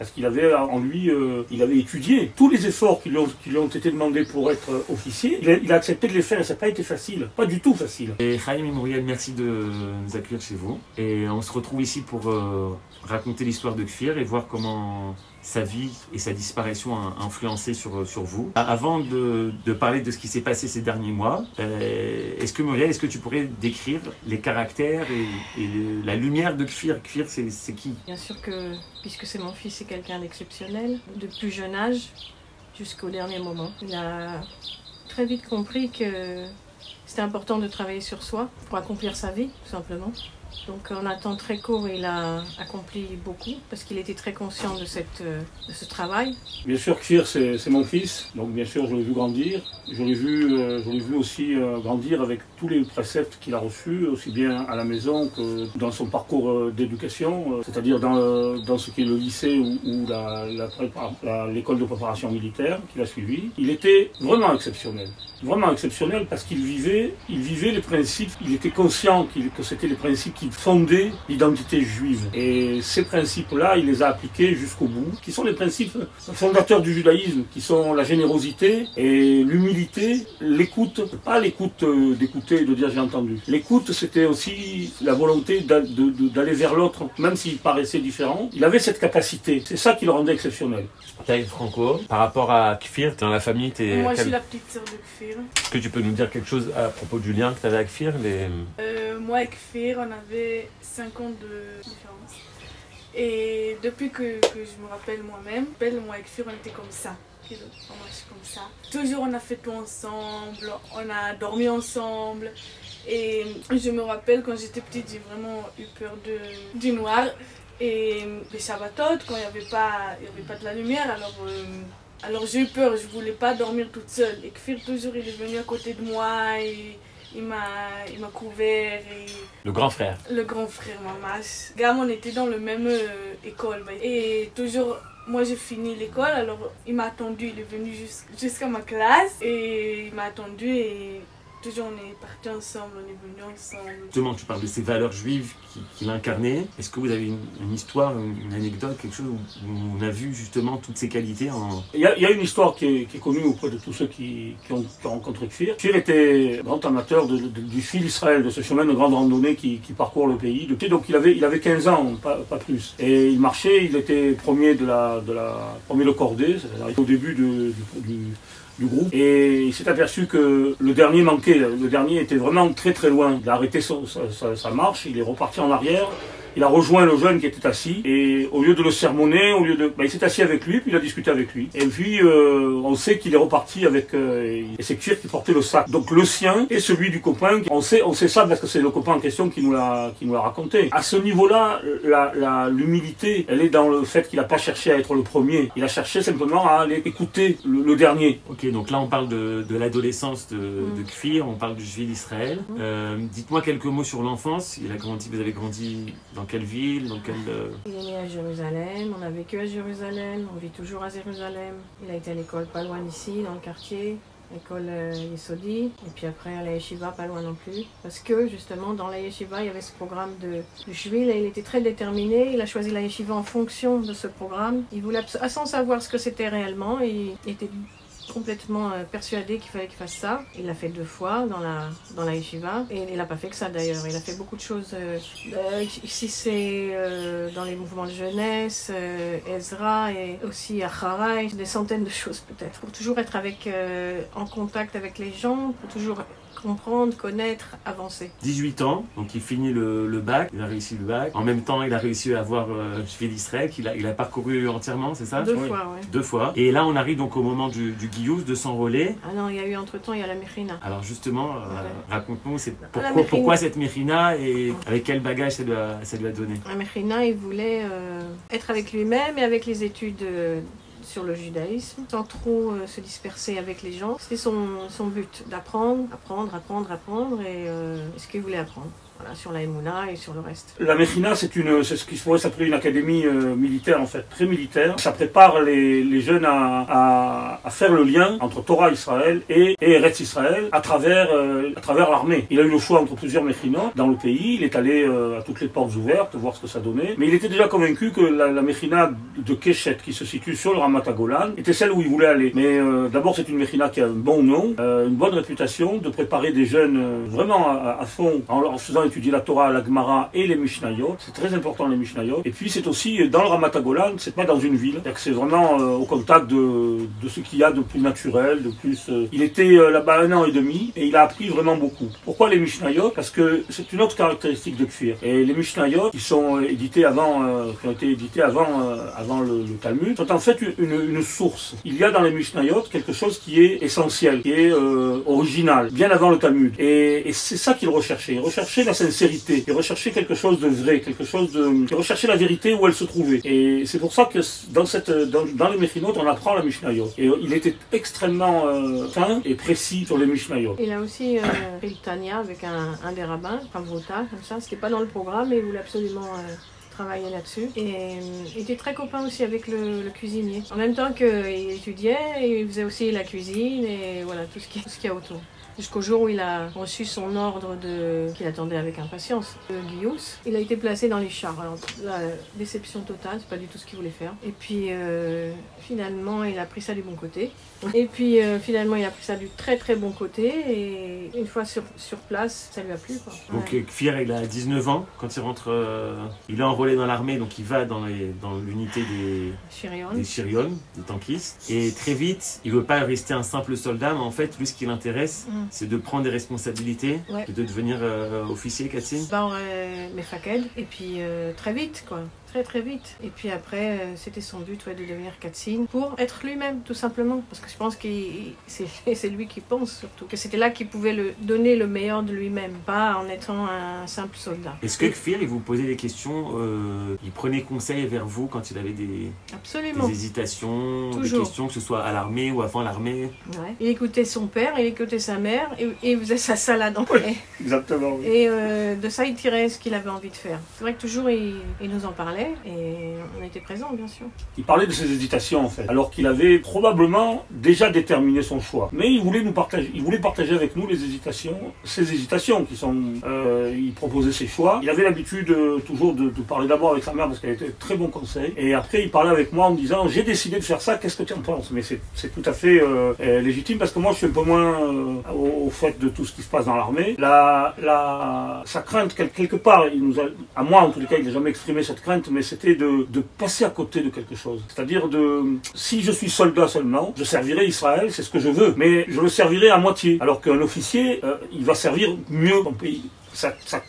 parce qu'il avait en lui, il avait étudié tous les efforts qui lui ont été demandés pour être officier. Il a accepté de les faire et ça n'a pas été facile, pas du tout facile. Et Chaim et Muriel, merci de nous accueillir chez vous. Et on se retrouve ici pour raconter l'histoire de Kfir et voir comment sa vie et sa disparition a influencé sur vous. Avant de parler de ce qui s'est passé ces derniers mois, Muriel, est-ce que tu pourrais décrire les caractères et la lumière de Kfir? Kfir, c'est qui? Bien sûr que, puisque c'est mon fils, c'est quelqu'un d'exceptionnel, de plus jeune âge jusqu'au dernier moment. Il a très vite compris que c'était important de travailler sur soi pour accomplir sa vie, tout simplement. Donc en un temps très court, il a accompli beaucoup parce qu'il était très conscient de ce travail. Bien sûr, Kfir, c'est mon fils, donc bien sûr je l'ai vu grandir. Je l'ai vu aussi grandir avec tous les préceptes qu'il a reçus, aussi bien à la maison que dans son parcours d'éducation, c'est-à-dire dans ce qui est le lycée ou l'école de préparation militaire qu'il a suivi. Il était vraiment exceptionnel parce qu'il vivait les principes, il était conscient que c'était les principes qui fondaient l'identité juive. Et ces principes-là, il les a appliqués jusqu'au bout, qui sont les principes fondateurs du judaïsme, qui sont la générosité et l'humilité, l'écoute, pas l'écoute d'écouter et de dire j'ai entendu. L'écoute, c'était aussi la volonté d'aller vers l'autre, même s'il paraissait différent. Il avait cette capacité, c'est ça qui le rendait exceptionnel. Taïd Franco, par rapport à Kfir, dans la famille, Moi, je suis la petite sœur de Kfir. Est-ce que tu peux nous dire quelque chose à propos du lien que tu avais avec Kfir? Moi et Kfir, on avait 5 ans de différence. Et depuis que je me rappelle moi-même, moi et Kfir, on était comme ça. On marchait comme ça. Toujours on a fait tout ensemble, on a dormi ensemble. Et je me rappelle quand j'étais petite, j'ai vraiment eu peur du noir. Et les Shabbatot, quand il n'y avait pas de la lumière, alors j'ai eu peur, je ne voulais pas dormir toute seule. Et Kfir, toujours, il est venu à côté de moi, et il m'a couvert. Le grand frère. Le grand frère, Mamash. Gam, on était dans la même école. Et toujours, moi j'ai fini l'école, alors il m'a attendu, il est venu jusqu'à ma classe. Et il m'a attendu et toujours on est partis ensemble, on est venus ensemble. Justement, tu parles de ces valeurs juives qu'il incarnait. Est-ce que vous avez une histoire, une anecdote, quelque chose où on a vu justement toutes ces qualités Il y a une histoire qui est connue auprès de tous ceux qui ont rencontré Kfir. Kfir était grand amateur du fil Israël, de ce chemin de grande randonnée qui parcourt le pays. Donc il avait 15 ans, pas plus. Et il marchait, il était premier premier de cordée, c'est-à-dire au début du groupe, et il s'est aperçu que le dernier manquait, le dernier était vraiment très très loin. Il a arrêté sa marche, il est reparti en arrière, il a rejoint le jeune qui était assis, et au lieu de le sermonner, il s'est assis avec lui, puis il a discuté avec lui. Et puis on sait qu'il est reparti avec, et c'est Kfir qui portait le sac. Donc le sien et celui du copain, on sait ça parce que c'est le copain en question qui nous l'a raconté. À ce niveau-là, l'humilité, elle est dans le fait qu'il n'a pas cherché à être le premier, il a cherché simplement à aller écouter le dernier. Ok, donc là on parle de l'adolescence de Kfir, on parle du juif d'Israël. Dites-moi quelques mots sur l'enfance. Vous avez grandi dans quelle ville, Il est né à Jérusalem, on a vécu à Jérusalem, on vit toujours à Jérusalem. Il a été à l'école pas loin d'ici, dans le quartier, l'école Yesodi, et puis après à la Yeshiva, pas loin non plus. Parce que justement, dans la Yeshiva, il y avait ce programme de Shvil, et il était très déterminé. Il a choisi la Yeshiva en fonction de ce programme. Il voulait sans savoir ce que c'était réellement, et il était complètement persuadé qu'il fallait qu'il fasse ça. Il l'a fait 2 fois dans la yeshiva, et il n'a pas fait que ça d'ailleurs. Il a fait beaucoup de choses. Ici c'est dans les mouvements de jeunesse, Ezra, et aussi Acharai, des centaines de choses peut-être. Pour toujours être en contact avec les gens, pour toujours comprendre, connaître, avancer. 18 ans, donc il finit le bac, il a réussi le bac. En même temps, il a réussi à avoir Shvil d'Israël, qu'il a parcouru entièrement, c'est ça? 2 fois, oui. 2 fois. Et là, on arrive donc au moment du Giyuv, de s'enrôler. Ah non, il y a eu entre-temps, il y a la Mechina. Alors justement, raconte-nous, pourquoi cette Mechina et avec quel bagage ça lui a donné? La Mechina, il voulait être avec lui-même et avec les études sur le judaïsme, sans trop se disperser avec les gens. C'était son but, d'apprendre, et ce qu'il voulait apprendre. voilà, sur la Emouna et sur le reste. La Mechina, c'est ce qui pourrait s'appeler une académie militaire, en fait, très militaire. Ça prépare les jeunes à faire le lien entre Torah Israël et Eretz Israël à travers l'armée. Il a eu le choix entre plusieurs Mechinotes dans le pays. Il est allé à toutes les portes ouvertes, voir ce que ça donnait. Mais il était déjà convaincu que la Mechina de Keshet, qui se situe sur le Ramat Golan, était celle où il voulait aller. Mais d'abord, c'est une Mechina qui a un bon nom, une bonne réputation, de préparer des jeunes vraiment à fond, en leur faisant étudier la Torah, la Gemara et les Mishnayot. C'est très important, les Mishnayot. Et puis, c'est aussi dans le Ramat Golan, c'est pas dans une ville. C'est vraiment au contact de ce qu'il y a de plus naturel, de plus... Il était là-bas 1 an et demi et il a appris vraiment beaucoup. Pourquoi les Mishnayot? Parce que c'est une autre caractéristique de Kfir. Et les Mishnayot, qui sont édités qui ont été édités avant le Talmud, sont en fait une source. Il y a dans les Mishnayot quelque chose qui est essentiel, qui est original, bien avant le Talmud. Et c'est ça qu'il recherchait. Il recherchait la sincérité. Il recherchait quelque chose de vrai, il recherchait la vérité où elle se trouvait. Et c'est pour ça que dans les Mechinot, on apprend la Mishnayot. Et il était extrêmement fin et précis sur les Mishnayot. Il a aussi pris le Tanya avec un des rabbins, Pavrota, comme ça. C'était pas dans le programme, mais il voulait absolument travailler là-dessus. Et il était très copain aussi avec le cuisinier. En même temps qu'il étudiait, il faisait aussi la cuisine et voilà, tout ce qu'il y a autour. Jusqu'au jour où il a reçu son ordre qu'il attendait avec impatience, de Gius. Il a été placé dans les chars. Alors, la déception totale, c'est pas du tout ce qu'il voulait faire. Et puis, finalement, il a pris ça du bon côté. Et puis, finalement, il a pris ça du très très bon côté. Et une fois sur place, ça lui a plu, quoi. Donc, Kfir, il a 19 ans. Quand il rentre, il est enrôlé dans l'armée, donc il va dans l'unité des Shirion, des tankistes. Et très vite, il veut pas rester un simple soldat, mais en fait, lui, ce qui l'intéresse, c'est de prendre des responsabilités, et de devenir officier, Katzin. Mefaked, et puis très vite, quoi. Très vite. Et puis après, c'était son but de devenir Katzin pour être lui-même, tout simplement. Parce que je pense que c'est lui qui pense surtout. Que c'était là qu'il pouvait donner le meilleur de lui-même, pas en étant un simple soldat. Est-ce que Kfir, il vous posait des questions, il prenait conseil vers vous quand il avait des hésitations, toujours. Des questions, que ce soit à l'armée ou avant l'armée? Ouais. Il écoutait son père, il écoutait sa mère, et il faisait sa salade en Oui, exactement. Oui. Et de ça, il tirait ce qu'il avait envie de faire. C'est vrai que toujours, il nous en parlait. Et on était présents, bien sûr. Il parlait de ses hésitations, en fait, alors qu'il avait probablement déjà déterminé son choix. Mais il voulait partager avec nous ses hésitations qui sont... il proposait ses choix. Il avait l'habitude toujours de parler d'abord avec sa mère parce qu'elle était de très bons conseils. Et après, il parlait avec moi en me disant « J'ai décidé de faire ça, qu'est-ce que tu en penses ?» Mais c'est tout à fait légitime parce que moi, je suis un peu moins au fait de tout ce qui se passe dans l'armée. Sa crainte, quelque part, à moi en tous les cas, il n'a jamais exprimé cette crainte, mais c'était de passer à côté de quelque chose. C'est-à-dire si je suis soldat seulement, je servirai Israël, c'est ce que je veux, mais je le servirai à moitié. Alors qu'un officier, il va servir mieux son pays.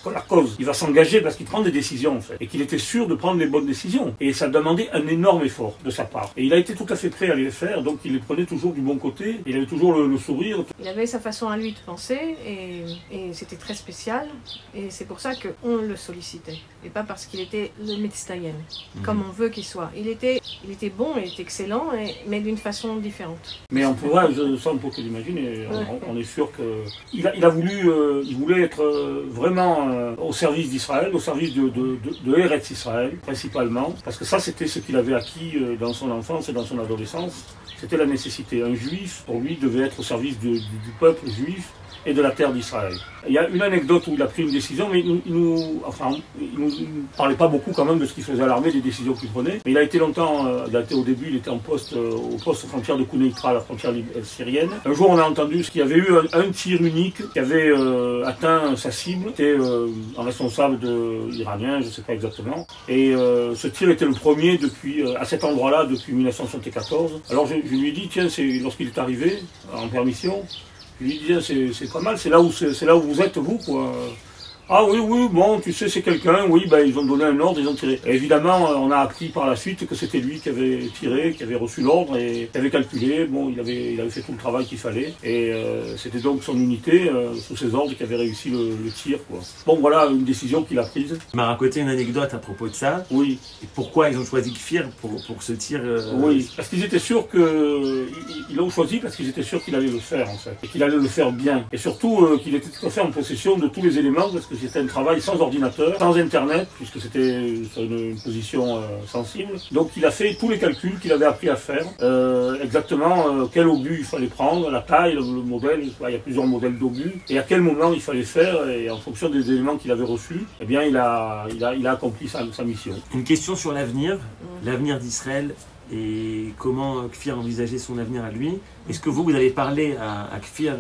La cause. Il va s'engager parce qu'il prend des décisions en fait. Et qu'il était sûr de prendre les bonnes décisions. Et ça demandait un énorme effort de sa part. Et il a été tout à fait prêt à les faire, donc il les prenait toujours du bon côté. Il avait toujours le sourire. Il avait sa façon à lui de penser et c'était très spécial. Et c'est pour ça qu'on le sollicitait. Et pas parce qu'il était le Metztayen, comme on veut qu'il soit. Il était bon, il était excellent, mais d'une façon différente. Mais ça on peut que l'imaginer. On est sûr qu'il il voulait être vraiment au service d'Israël, au service de Eretz Israël, principalement, parce que ça, c'était ce qu'il avait acquis dans son enfance et dans son adolescence. C'était la nécessité. Un juif, pour lui, devait être au service du peuple juif et de la terre d'Israël. Il y a une anecdote où il a pris une décision, mais il nous parlait pas beaucoup quand même de ce qu'il faisait à l'armée, des décisions qu'il prenait. Mais il a été longtemps, au début, il était au poste aux frontières de Kouneitra, la frontière syrienne. Un jour, on a entendu qu'il y avait eu un tir unique qui avait atteint sa cible. C'était un responsable iranien, je ne sais pas exactement. Et ce tir était le premier à cet endroit-là depuis 1974. Alors je lui ai dit, tiens, lorsqu'il est arrivé en permission, je lui disais, c'est pas mal, c'est là où vous êtes, vous, quoi. Ah oui, bon, tu sais, c'est quelqu'un, oui, ils ont donné un ordre, ils ont tiré. Et évidemment, on a appris par la suite que c'était lui qui avait tiré, qui avait reçu l'ordre et qui avait calculé. Bon, il avait fait tout le travail qu'il fallait. Et c'était donc son unité, sous ses ordres, qui avait réussi le tir, quoi. Bon, voilà une décision qu'il a prise. Tu m'as raconté une anecdote à propos de ça. Oui. Et pourquoi ils ont choisi Kfir pour ce tir Oui, parce qu'ils étaient sûrs ils l'ont choisi parce qu'ils étaient sûrs qu'il allait le faire, en fait. Et qu'il allait le faire bien. Et surtout, qu'il était tout à fait en possession de tous les éléments, parce que que c'était un travail sans ordinateur, sans internet, puisque c'était sur une position sensible. Donc il a fait tous les calculs qu'il avait appris à faire, exactement quel obus il fallait prendre, la taille, le modèle, il y a plusieurs modèles d'obus, et à quel moment il fallait faire, et en fonction des éléments qu'il avait reçus, eh bien il a accompli sa mission. Une question sur l'avenir d'Israël et comment Kfir envisageait son avenir à lui. Est-ce que vous avez parlé à Kfir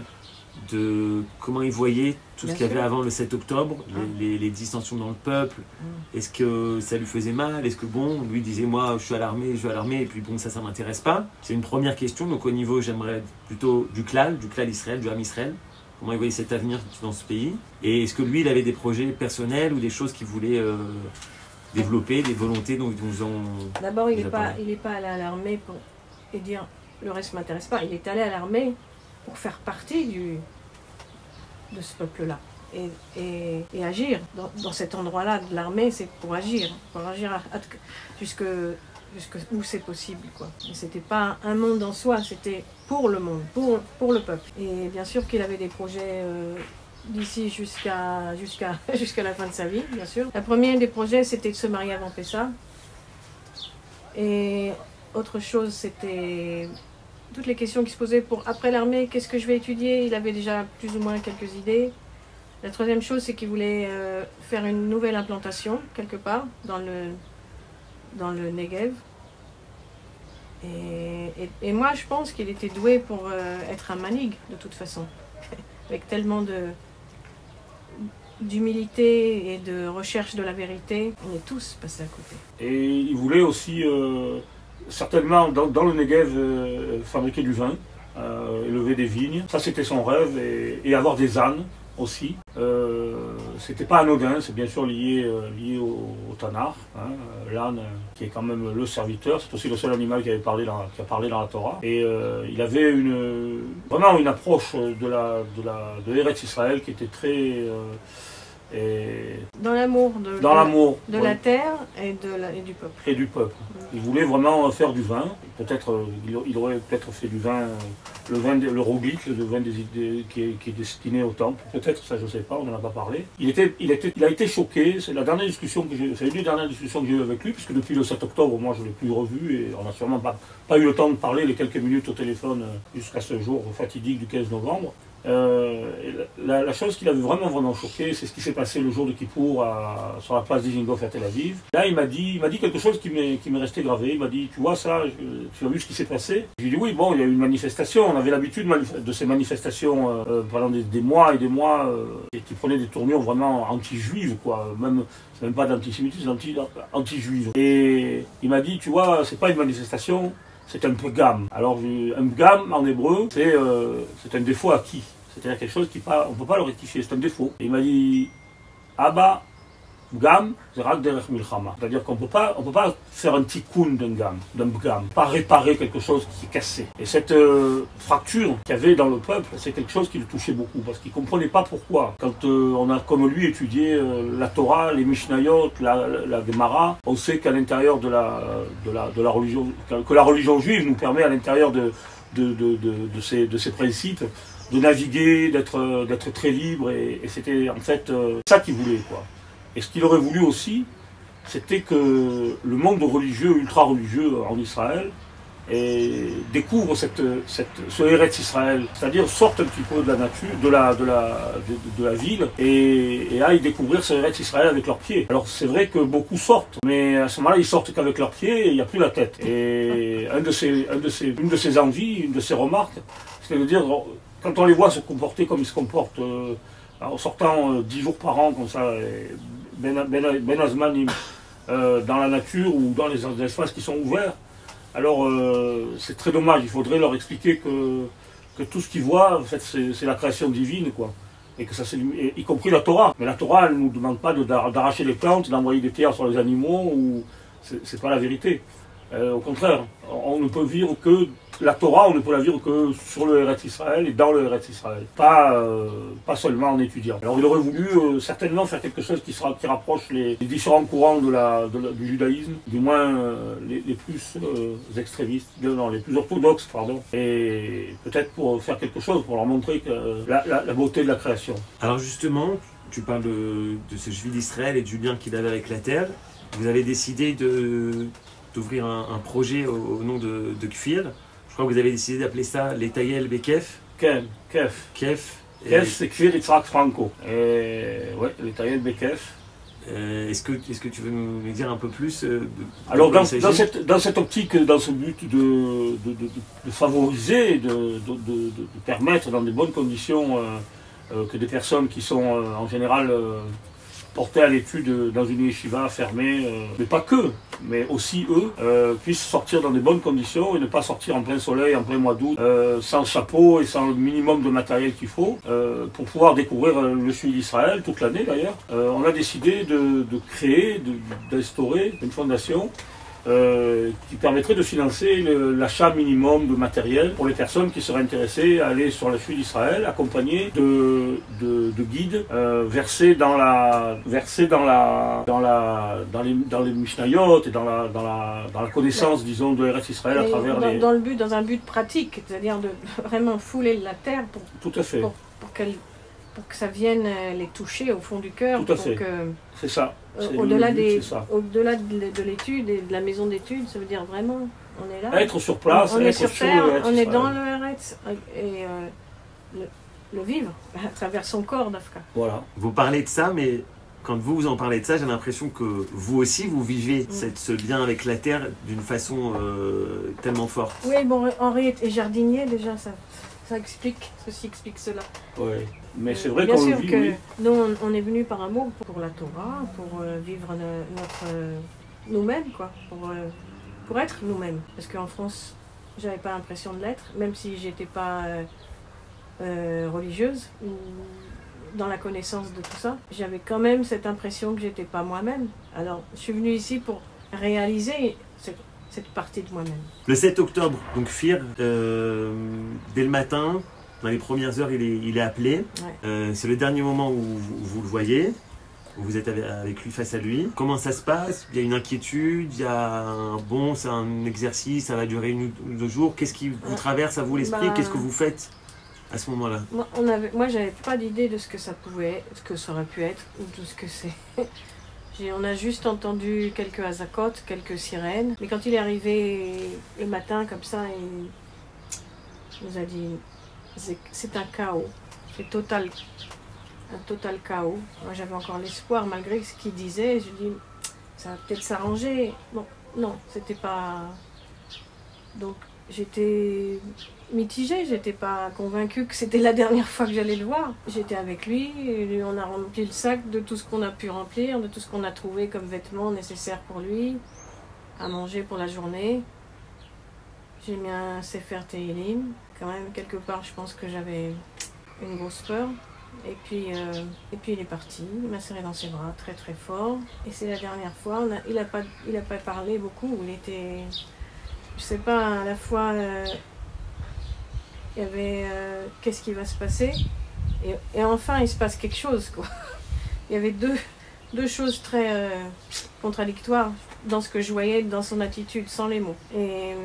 de comment il voyait tout ce qu'il y avait avant le 7 octobre, les dissensions dans le peuple? Est-ce que ça lui faisait mal? Est-ce que lui disait moi je suis à l'armée, et puis bon ça m'intéresse pas? C'est une première question, donc au niveau j'aimerais plutôt du klal Israël, du Ham Israël. Comment il voyait cet avenir dans ce pays? Et est-ce que lui il avait des projets personnels ou des choses qu'il voulait développer, des volontés dont ils nous ont... D'abord il n'est pas allé à l'armée et dire le reste ne m'intéresse pas, il est allé à l'armée pour faire partie de ce peuple-là et agir. Dans cet endroit-là de l'armée, c'est pour agir jusque où c'est possible, quoi. C'était pas un monde en soi, c'était pour le monde, pour le peuple. Et bien sûr qu'il avait des projets d'ici jusqu'à la fin de sa vie, bien sûr. Le premier des projets, c'était de se marier avant Pessah. Et autre chose, c'était toutes les questions qui se posaient pour après l'armée, qu'est-ce que je vais étudier? Il avait déjà plus ou moins quelques idées. La troisième chose, c'est qu'il voulait faire une nouvelle implantation, quelque part, dans le Negev. Et moi, je pense qu'il était doué pour être un manig, de toute façon. Avec tellement d'humilité et de recherche de la vérité, on est tous passés à côté. Et il voulait aussi, certainement, dans le Negev, fabriquer du vin, élever des vignes. Ça, c'était son rêve, et avoir des ânes aussi. C'était pas anodin, c'est bien sûr lié au Tanar, hein, l'âne qui est quand même le serviteur, c'est aussi le seul animal qui a parlé dans la Torah. Et il avait vraiment une approche de Eretz Israël qui était très... dans l'amour de la terre et du peuple. Et du peuple. Il voulait vraiment faire du vin. Peut-être il aurait peut-être fait du vin, le roglic, le vin qui est destiné au temple. Peut-être, ça je ne sais pas, on n'en a pas parlé. Il a été choqué. C'est la dernière discussion que c'est une des dernières discussions que j'ai eues avec lui, puisque depuis le 7 octobre, moi je ne l'ai plus revu et on n'a sûrement pas eu le temps de parler les quelques minutes au téléphone jusqu'à ce jour fatidique du 15 novembre. La chose qui l'avait vraiment choqué, c'est ce qui s'est passé le jour de Kippour sur la place d'Izingoff à Tel Aviv. Là, il m'a dit quelque chose qui m'est resté gravé. Il m'a dit, tu vois ça, tu as vu ce qui s'est passé? J'ai dit oui, bon, il y a eu une manifestation. On avait l'habitude de ces manifestations pendant des mois et des mois qui prenaient des tournures vraiment anti-juives, quoi. C'est même pas d'antisémitisme, anti-juive. Et il m'a dit, tu vois, c'est pas une manifestation. C'est un pgam. Alors, un pgam en hébreu, c'est un défaut acquis. C'est-à-dire quelque chose on ne peut pas le rectifier, c'est un défaut. Et il m'a dit, Abba, pgam, c'est rak derech milchama. C'est-à-dire qu'on ne peut pas faire un tikkun d'un pgam, pas réparer quelque chose qui est cassé. Et cette fracture qu'il y avait dans le peuple, c'est quelque chose qui le touchait beaucoup, parce qu'il ne comprenait pas pourquoi. Quand on a, comme lui, étudié la Torah, les Mishnayot, la Gemara, on sait qu'à l'intérieur de la religion, que la religion juive nous permet à l'intérieur de ces principes, de naviguer, d'être très libre, et c'était en fait ça qu'il voulait, quoi. Et ce qu'il aurait voulu aussi, c'était que le monde religieux, ultra-religieux en Israël, découvre ce Eretz Israël, c'est-à-dire sorte un petit peu de la nature, de la ville, et aille découvrir ce Eretz Israël avec leurs pieds. Alors c'est vrai que beaucoup sortent, mais à ce moment-là ils sortent qu'avec leurs pieds et il n'y a plus la tête. Et une de ses envies, une de ses remarques, c'est de dire, quand on les voit se comporter comme ils se comportent, en sortant 10 jours par an comme ça, Ben Azmanim, dans la nature ou dans les espaces qui sont ouverts, alors c'est très dommage. Il faudrait leur expliquer que tout ce qu'ils voient, en fait, c'est la création divine, quoi. Et que ça, y compris la Torah. Mais la Torah, elle ne nous demande pas d'arracher les plantes, d'envoyer des pierres sur les animaux, ou c'est pas la vérité. Au contraire, on ne peut vivre que la Torah, on ne peut la vivre que sur le Eretz Israël et dans le Eretz Israël, pas seulement en étudiant. Alors il aurait voulu certainement faire quelque chose qui rapproche les différents courants du judaïsme, du moins les plus extrémistes, non, les plus orthodoxes, pardon, et peut-être pour faire quelque chose, pour leur montrer la beauté de la création. Alors justement, tu parles de ce juif d'Israël et du lien qu'il avait avec la terre. Vous avez décidé d'ouvrir un projet au nom de Kfir. Je crois que vous avez décidé d'appeler ça les Tayel Bekef. Ken, Kef. Kef. Kef, c'est Kfir Yitzhak Franco. Et ouais, les Tayel Bekef. Est-ce que tu veux nous dire un peu plus Alors dans cette optique, dans ce but de favoriser, de permettre dans de bonnes conditions que des personnes qui sont en général portées à l'étude dans une yeshiva fermée, mais pas que, mais aussi eux, puissent sortir dans de bonnes conditions et ne pas sortir en plein soleil, en plein mois d'août, sans chapeau et sans le minimum de matériel qu'il faut, pour pouvoir découvrir le sud d'Israël, toute l'année d'ailleurs. On a décidé de créer, d'instaurer une fondation qui permettrait de financer l'achat minimum de matériel pour les personnes qui seraient intéressées à aller sur le sud d'Israël, accompagnées de guides versés dans les Mishnayot et dans la connaissance, disons, de Eretz Israël à travers dans un but pratique, c'est-à-dire de vraiment fouler la terre Tout à fait. pour que ça vienne les toucher au fond du cœur. Tout à fait. C'est ça. Au-delà de l'étude et de la maison d'études, ça veut dire vraiment, on est là. Être sur place, on est sur terre, on est dans le le Eretz et le vivre à travers son corps, d'Afka. Voilà. Vous parlez de ça, mais quand vous en parlez de ça, j'ai l'impression que vous aussi, vous vivez ce lien avec la terre d'une façon tellement forte. Oui, bon, Henri est jardinier déjà, ça explique, ceci explique cela. Oui, mais c'est vrai bien qu'on sûr le vit, que oui. nous, on est venus par amour pour la Torah, pour vivre nous-mêmes, quoi, pour être nous-mêmes. Parce qu'en France, j'avais pas l'impression de l'être, même si j'étais pas religieuse ou dans la connaissance de tout ça, j'avais quand même cette impression que j'étais pas moi-même. Alors, je suis venue ici pour réaliser cette partie de moi-même. Le 7 octobre, donc Kfir, dès le matin, dans les premières heures, il est appelé. Ouais. C'est le dernier moment où vous le voyez, où vous êtes avec lui, face à lui. Comment ça se passe? Il y a une inquiétude, c'est un exercice, ça va durer 1 ou 2 jours. Qu'est-ce qui vous traverse à vous l'esprit? Qu'est-ce que vous faites à ce moment-là? Moi, j'avais pas d'idée de ce que ça pouvait, ce que ça aurait pu être, ou de ce que c'est. On a juste entendu quelques azakot, quelques sirènes. Mais quand il est arrivé le matin, comme ça, il nous a dit c'est un chaos. C'est un total chaos. Moi, j'avais encore l'espoir, malgré ce qu'il disait. Je dis ça va peut-être s'arranger. Bon, non, c'était pas. Donc, j'étais mitigée, j'étais pas convaincue que c'était la dernière fois que j'allais le voir. J'étais avec lui, et on a rempli le sac de tout ce qu'on a pu remplir, de tout ce qu'on a trouvé comme vêtements nécessaires pour lui, à manger pour la journée. J'ai mis un Sefer Tehillim. Quand même, quelque part, je pense que j'avais une grosse peur. Et puis il est parti, il m'a serré dans ses bras très très fort. Et c'est la dernière fois, il a pas parlé beaucoup, il était... Je sais pas, à la fois, il y avait qu'est-ce qui va se passer, et enfin il se passe quelque chose, quoi. Il y avait deux choses très contradictoires dans ce que je voyais, dans son attitude, sans les mots. Et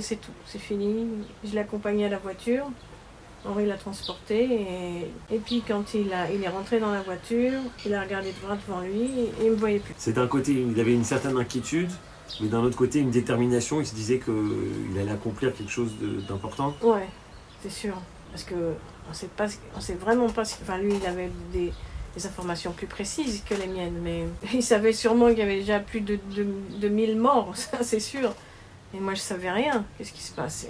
c'est tout, c'est fini. Je l'ai accompagné à la voiture, Henri l'a transporté, et puis quand il est rentré dans la voiture, il a regardé droit devant lui, et il ne me voyait plus. C'est d'un côté, il avait une certaine inquiétude, mais d'un autre côté, une détermination. Il se disait qu'il allait accomplir quelque chose d'important. Ouais, c'est sûr. Parce que on sait vraiment pas... Enfin, lui, il avait des informations plus précises que les miennes, mais il savait sûrement qu'il y avait déjà plus de 1000 morts, ça c'est sûr. Et moi, je savais rien. Qu'est-ce qui se passe?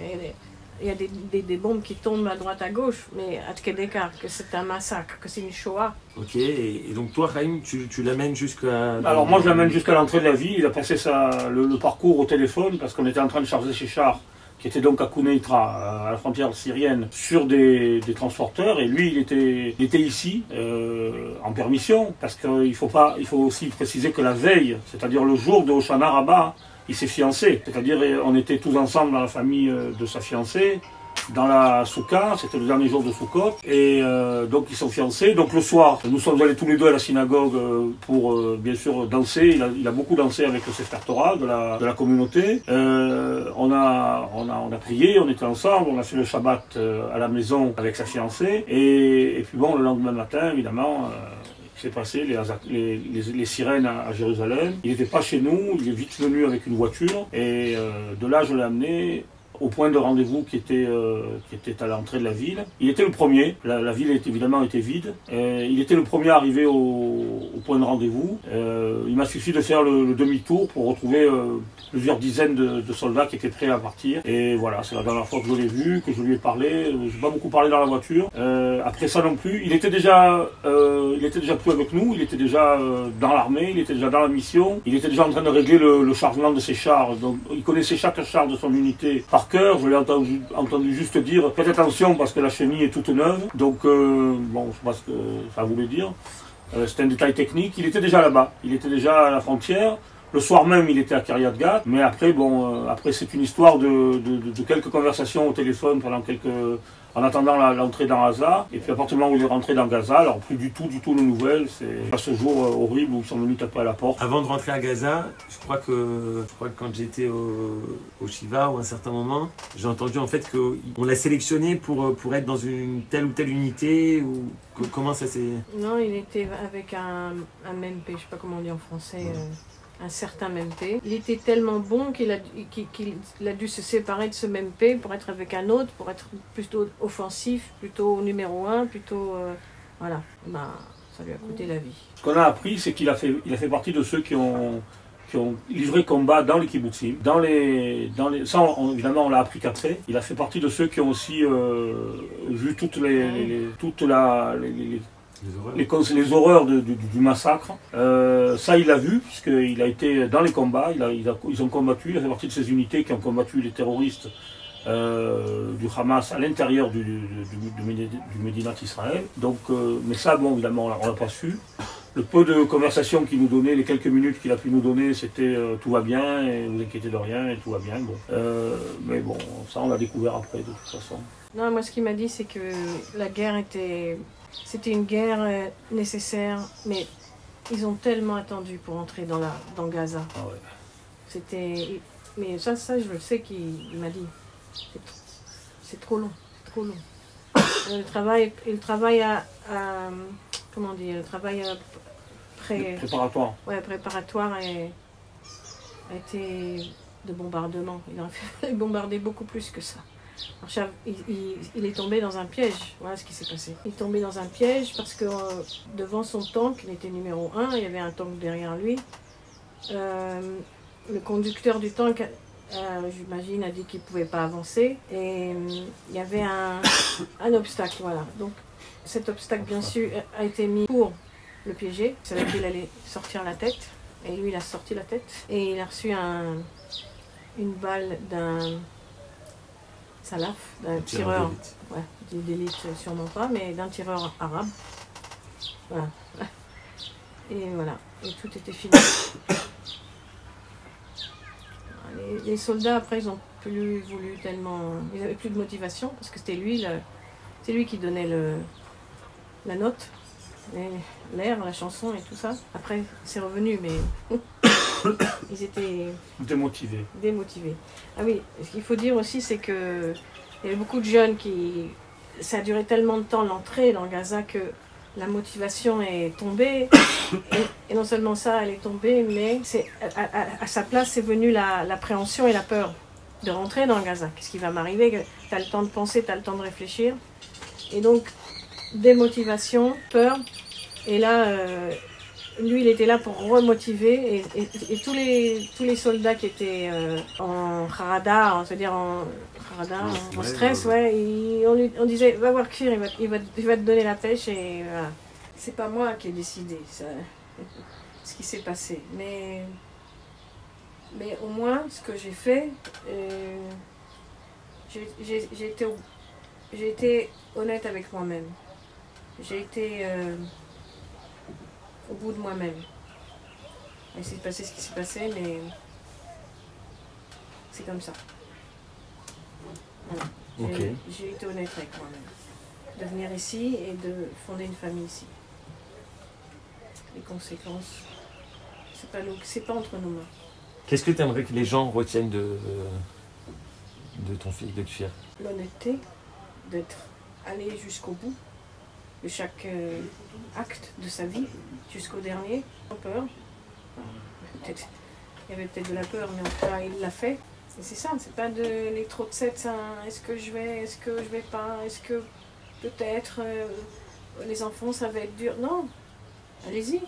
Il y a des bombes qui tombent à droite, à gauche, mais à Tkedekar, que c'est un massacre, que c'est une Shoah. Ok, et donc toi, Chaim, tu l'amènes jusqu'à... Alors moi, je l'amène jusqu'à l'entrée de la ville. Il a passé le parcours au téléphone, parce qu'on était en train de charger ses chars, qui étaient donc à Kouneitra, à la frontière syrienne, sur des transporteurs. Et lui, il était ici, en permission, parce qu'il faut aussi préciser que la veille, c'est-à-dire le jour de Hoshana Rabbah, il s'est fiancé, c'est-à-dire on était tous ensemble dans la famille de sa fiancée, dans la Souka, c'était le dernier jour de Soukot, et donc ils sont fiancés. Donc le soir, nous sommes allés tous les deux à la synagogue pour bien sûr danser. Il a beaucoup dansé avec le Sefer Torah de la communauté. On a prié, on était ensemble, on a fait le Shabbat à la maison avec sa fiancée, et puis bon, le lendemain matin, évidemment, s'est passé les sirènes à Jérusalem. Il n'était pas chez nous, il est vite venu avec une voiture, et de là je l'ai amené au point de rendez-vous qui était à l'entrée de la ville. Il était le premier, la ville évidemment était vide, il était le premier à arriver au point de rendez-vous. Il m'a suffi de faire le demi-tour pour retrouver plusieurs dizaines de soldats qui étaient prêts à partir. Et voilà, c'est la dernière fois que je l'ai vu, que je lui ai parlé. Je n'ai pas beaucoup parlé dans la voiture. Après ça non plus, il était déjà plus avec nous, il était déjà dans l'armée, il était déjà dans la mission, il était déjà en train de régler le chargement de ses chars. Donc il connaissait chaque char de son unité par cœur. Je l'ai entendu juste dire faites attention parce que la chenille est toute neuve. Donc bon, je sais pas ce que ça voulait dire. C'était un détail technique. Il était déjà là-bas, il était déjà à la frontière. Le soir même, il était à Kiryat Gat, mais après, bon, après c'est une histoire de quelques conversations au téléphone en attendant l'entrée dans Gaza. Et puis à partir du moment où il est rentré dans Gaza, alors plus du tout de nouvelles. C'est à ce jour horrible où ils sont venus taper à la porte. Avant de rentrer à Gaza, je crois que quand j'étais au Shiva, ou à un certain moment, j'ai entendu en fait qu'on l'a sélectionné pour être dans une telle ou telle unité. Ou comment ça s'est... Non, il était avec un MMP, je ne sais pas comment on dit en français. Un certain MP. Il était tellement bon qu'il a dû se séparer de ce MP pour être avec un autre, pour être plutôt offensif, plutôt numéro 1, plutôt... voilà, ben, ça lui a coûté la vie. Ce qu'on a appris, c'est qu'il a fait partie de ceux qui ont livré combat dans les kibbutzim. Ça, évidemment, on l'a appris qu'après. Il a fait partie de ceux qui ont aussi vu les horreurs du massacre. Ça, il l'a vu, puisqu'il a été dans les combats, ils ont combattu, il a fait partie de ces unités qui ont combattu les terroristes du Hamas à l'intérieur du Médinat Israël. Donc, mais ça, bon, évidemment, on l'a pas su. Le peu de conversation qu'il nous donnait, les quelques minutes qu'il a pu nous donner, c'était tout va bien, et ne vous inquiétez de rien, et tout va bien. Bon. Mais bon, ça, on l'a découvert après, de toute façon. Non, moi, ce qu'il m'a dit, c'est que la guerre c'était une guerre nécessaire, mais ils ont tellement attendu pour entrer dans Gaza. Ah ouais. C'était... Mais ça, je le sais qu'il m'a dit. C'est trop long, trop long. Le travail comment dire, le travail préparatoire. Ouais, préparatoire a été de bombardement. Il aurait fallu bombarder beaucoup plus que ça. Alors, il est tombé dans un piège, voilà ce qui s'est passé. Il est tombé dans un piège parce que devant son tank, il était numéro 1, il y avait un tank derrière lui. Le conducteur du tank, j'imagine, a dit qu'il ne pouvait pas avancer. Et il y avait un obstacle, voilà. Donc cet obstacle, bien sûr, a été mis pour le piéger. C'est là qu'il allait sortir la tête. Et lui, il a sorti la tête. Et il a reçu une balle d'un salaf, d'un tireur, ouais, d'élite sûrement pas, mais d'un tireur arabe. Voilà. Et voilà, et tout était fini. Les soldats, après, ils n'ont plus voulu tellement... Ils n'avaient plus de motivation, parce que c'était lui qui donnait la note, l'air, la chanson et tout ça. Après, c'est revenu, mais... Ils étaient démotivés. Ah oui, ce qu'il faut dire aussi, c'est qu'il y avait beaucoup de jeunes qui... Ça a duré tellement de temps l'entrée dans Gaza que la motivation est tombée. Et non seulement ça, elle est tombée, mais à sa place, c'est venu l'appréhension et la peur de rentrer dans Gaza. Qu'est-ce qui va m'arriver? Tu as le temps de penser, tu as le temps de réfléchir. Et donc, démotivation, peur. Et là... lui, il était là pour remotiver et tous les soldats qui étaient en harada, c'est-à-dire en stress, ouais, on disait va voir Kfir, il va te donner la pêche et voilà. C'est pas moi qui ai décidé ce qui s'est passé, mais au moins ce que j'ai fait, j'ai été honnête avec moi-même. J'ai été au bout de moi-même. Il s'est passé ce qui s'est passé, mais c'est comme ça. Voilà. Ok. J'ai été honnête avec moi-même. De venir ici et de fonder une famille ici. Les conséquences, c'est pas entre nos mains. Qu'est-ce que tu aimerais que les gens retiennent de ton fils, de Kfir? L'honnêteté, d'être allé jusqu'au bout de chaque acte de sa vie, jusqu'au dernier, sans peur. Il y avait peut-être de la peur, mais en tout cas, il l'a fait. Et c'est ça, c'est pas les trop de 7, est-ce que je vais pas, est-ce que peut-être les enfants ça va être dur. Non, allez-y.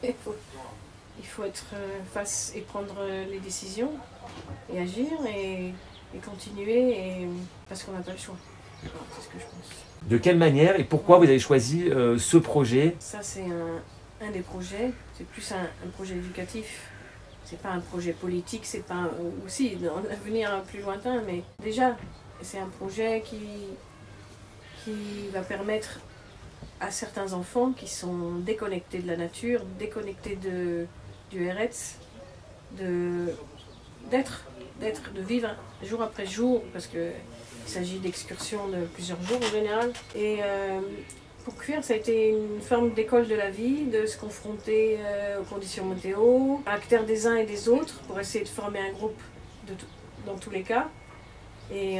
Il faut être face et prendre les décisions et agir et continuer parce qu'on n'a pas le choix. Voilà, c'est ce que je pense. De quelle manière et pourquoi vous avez choisi ce projet? Ça c'est un des projets, c'est plus un projet éducatif. C'est pas un projet politique, c'est pas aussi dans l'avenir plus lointain, mais déjà c'est un projet qui va permettre à certains enfants qui sont déconnectés de la nature, déconnectés du Eretz, de vivre jour après jour, parce qu'il s'agit d'excursions de plusieurs jours en général. Et pour Kfir, ça a été une forme d'école de la vie, de se confronter aux conditions météo, au caractère des uns et des autres, pour essayer de former un groupe dans tous les cas. Et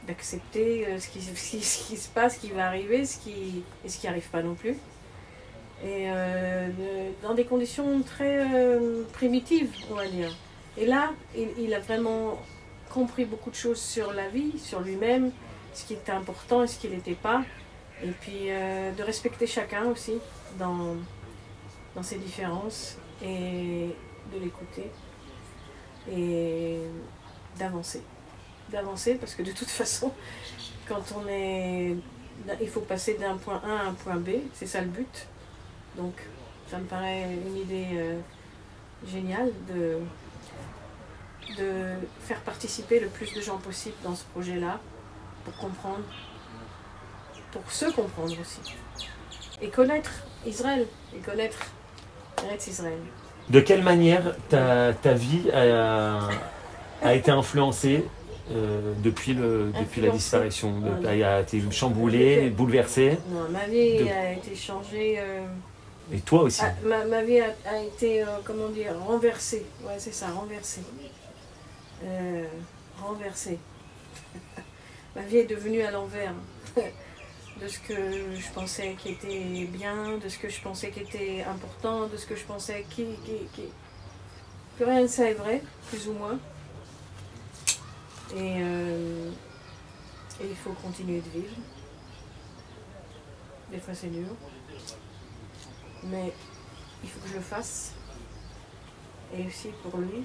d'accepter ce qui se passe, ce qui va arriver, et ce qui n'arrive pas non plus. Et dans des conditions très primitives, on va dire. Et là, il a vraiment compris beaucoup de choses sur la vie, sur lui-même, ce qui était important et ce qui n'était pas. Et puis de respecter chacun aussi dans ses différences et de l'écouter et d'avancer. Parce que de toute façon, quand il faut passer d'un point A à un point B, c'est ça le but. Donc ça me paraît une idée géniale de faire participer le plus de gens possible dans ce projet-là pour comprendre, pour se comprendre aussi. Et connaître Israël, et connaître Eretz Israël. De quelle manière ta vie a été influencée depuis la disparition? A été chamboulée, bouleversée? Non, ma vie a été changée. Et toi aussi? Ma vie a été, comment dire, renversée. Ouais, c'est ça, renversée. Renversée. Ma vie est devenue à l'envers de ce que je pensais qui était bien, de ce que je pensais qui était important, de ce que je pensais que rien de ça est vrai, plus ou moins. Et il faut continuer de vivre. Des fois c'est dur. Mais il faut que je le fasse. Et aussi pour lui.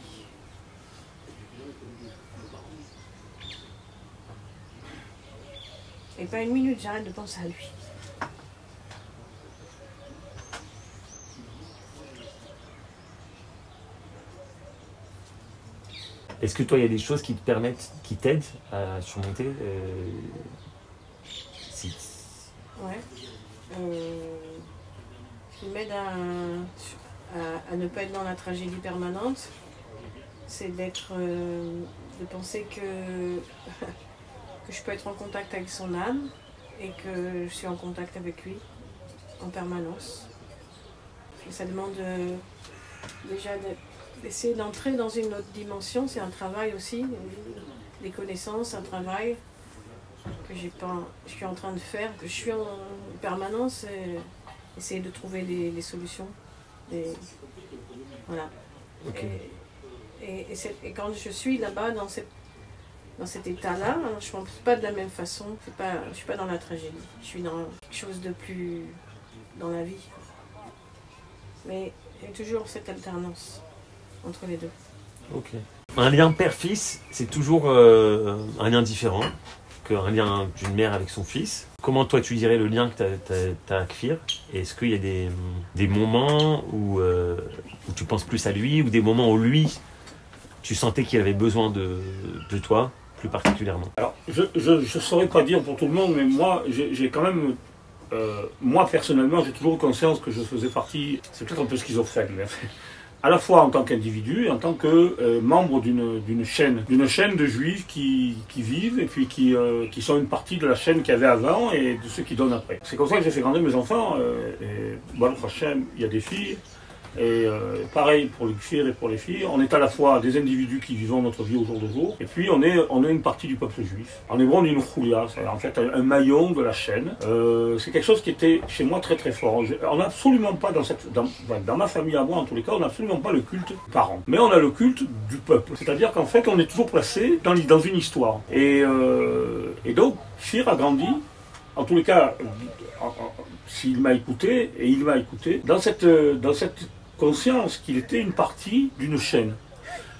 Et pas une minute, j'arrête de penser à lui. Est-ce que toi, il y a des choses qui te permettent, qui t'aident à surmonter Ouais. Ce qui m'aide à ne pas être dans la tragédie permanente, c'est de penser que je peux être en contact avec son âme et que je suis en contact avec lui en permanence. Et ça demande déjà d'essayer d'entrer dans une autre dimension, c'est un travail aussi, des connaissances, un travail que je suis en train de faire, que je suis en permanence, essayer de trouver des solutions. Voilà. Okay. Et quand je suis là-bas, dans cet état-là, je ne pense pas de la même façon. Je ne suis pas dans la tragédie. Je suis dans quelque chose de plus dans la vie. Mais il y a toujours cette alternance entre les deux. Ok. Un lien père-fils, c'est toujours un lien différent qu'un lien d'une mère avec son fils. Comment toi tu dirais le lien que tu as à Kfir? Est-ce qu'il y a des moments où tu penses plus à lui ou des moments où lui, tu sentais qu'il avait besoin de toi plus particulièrement? Alors, je ne saurais pas dire pour tout le monde, mais moi, j'ai quand même... moi, personnellement, j'ai toujours conscience que je faisais partie... C'est peut-être un peu schizophrène, mais à la fois en tant qu'individu et en tant que membre d'une chaîne de juifs qui vivent et puis qui sont une partie de la chaîne qu'il y avait avant et de ceux qui donnent après. C'est comme ça que j'ai fait grandir mes enfants, et Baruch Hashem, il y a des filles, et pareil pour les filles et pour les filles, on est à la fois des individus qui vivent notre vie au jour le jour, et puis on est une partie du peuple juif. En hébreu on dit une choulia, c'est en fait un maillon de la chaîne. C'est quelque chose qui était chez moi très très fort. On n'a absolument pas dans ma famille à moi en tous les cas, on n'a absolument pas le culte des parents, mais on a le culte du peuple. C'est-à-dire qu'en fait on est toujours placé dans une histoire. Et donc Kfir a grandi, en tous les cas, s'il m'a écouté, et il m'a écouté, dans cette conscience qu'il était une partie d'une chaîne.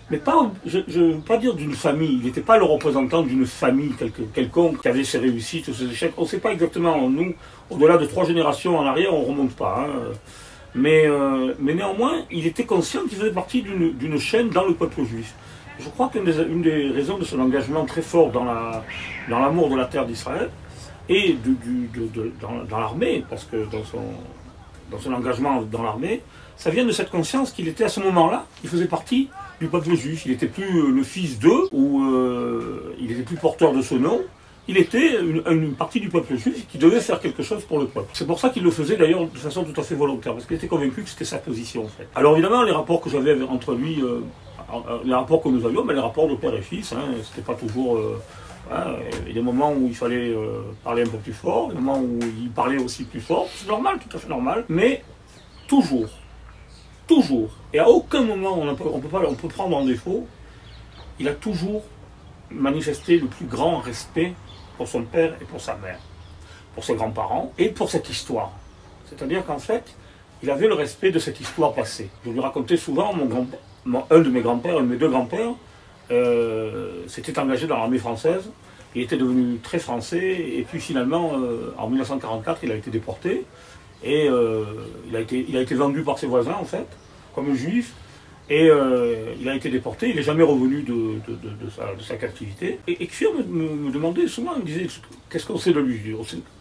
Mais pas, je ne veux pas dire d'une famille, il n'était pas le représentant d'une famille quelconque qui avait ses réussites ou ses échecs. On ne sait pas exactement, nous, au-delà de 3 générations en arrière, on ne remonte pas. Hein. Mais néanmoins, il était conscient qu'il faisait partie d'une chaîne dans le peuple juif. Je crois qu'une des raisons de son engagement très fort dans l'amour de la terre d'Israël, et dans l'armée, parce que dans son engagement dans l'armée, ça vient de cette conscience qu'il était à ce moment-là, il faisait partie du peuple juif. Il n'était plus le fils d'eux, ou il n'était plus porteur de ce nom, il était une partie du peuple juif qui devait faire quelque chose pour le peuple. C'est pour ça qu'il le faisait d'ailleurs de façon tout à fait volontaire, parce qu'il était convaincu que c'était sa position en fait. Alors évidemment, les rapports que j'avais entre lui, les rapports que nous avions, mais les rapports de père et fils, hein, c'était pas toujours... il y a des moments où il fallait parler un peu plus fort, des moments où il parlait aussi plus fort, c'est normal, tout à fait normal, mais toujours, et à aucun moment on peut prendre en défaut, il a toujours manifesté le plus grand respect pour son père et pour sa mère, pour ses grands-parents et pour cette histoire. C'est-à-dire qu'en fait, il avait le respect de cette histoire passée. Je lui racontais souvent, un de mes grands-pères, un de mes 2 grands-pères, s'était engagé dans l'armée française, il était devenu très français, et puis finalement, en 1944, il a été déporté, et il a été vendu par ses voisins, en fait, comme un juif, et il a été déporté, il n'est jamais revenu de sa captivité. Et Kfir me demandait souvent, il me disait, qu'est-ce qu'on sait de lui?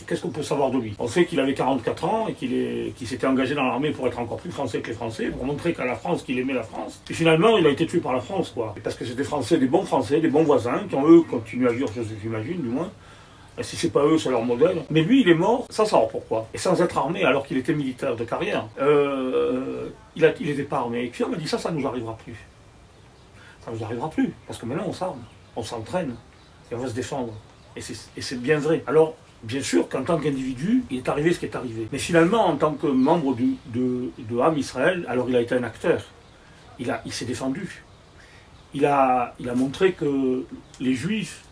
Qu'est-ce qu'on peut savoir de lui? On sait qu'il avait 44 ans et qu'il s'était engagé dans l'armée pour être encore plus français que les Français, pour montrer qu'à la France, qu'il aimait la France. Et finalement, il a été tué par la France, quoi. Parce que c'était des bons voisins, qui ont eux continué à vivre, j'imagine, du moins. Et si c'est pas eux, c'est leur modèle. Mais lui, il est mort sans savoir pourquoi. Et sans être armé, alors qu'il était militaire de carrière. Il n'était pas armé. Et puis on m'a dit ça nous arrivera plus. Ça nous arrivera plus. Parce que maintenant, on s'arme, on s'entraîne, et on va se défendre. Et c'est bien vrai. Alors, bien sûr qu'en tant qu'individu, il est arrivé ce qui est arrivé. Mais finalement, en tant que membre de Am Israël, alors il a été un acteur. Il s'est défendu. Il a montré que les Juifs,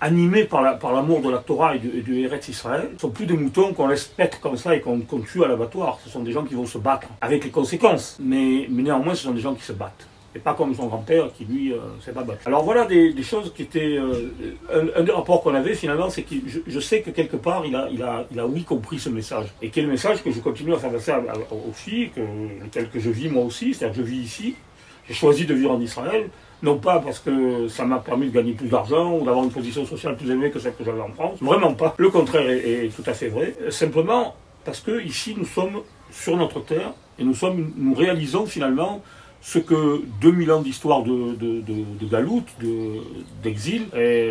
animés par l'amour de la Torah et du Eretz Israël, ne sont plus des moutons qu'on laisse paître comme ça et qu'on tue à l'abattoir. Ce sont des gens qui vont se battre, avec les conséquences. Mais néanmoins, ce sont des gens qui se battent. Et pas comme son grand-père qui, lui, s'est pas battu. Alors voilà des choses qui étaient... un des rapports qu'on avait, finalement, c'est que je sais que quelque part, il a oui compris ce message. Et qui est le message que je continue à faire passer aux filles, lequel que je vis moi aussi, c'est-à-dire que je vis ici. J'ai choisi de vivre en Israël, non pas parce que ça m'a permis de gagner plus d'argent ou d'avoir une position sociale plus élevée que celle que j'avais en France, vraiment pas. Le contraire est tout à fait vrai. Simplement parce que ici nous sommes sur notre terre et nous réalisons finalement ce que 2000 ans d'histoire de galoute, d'exil,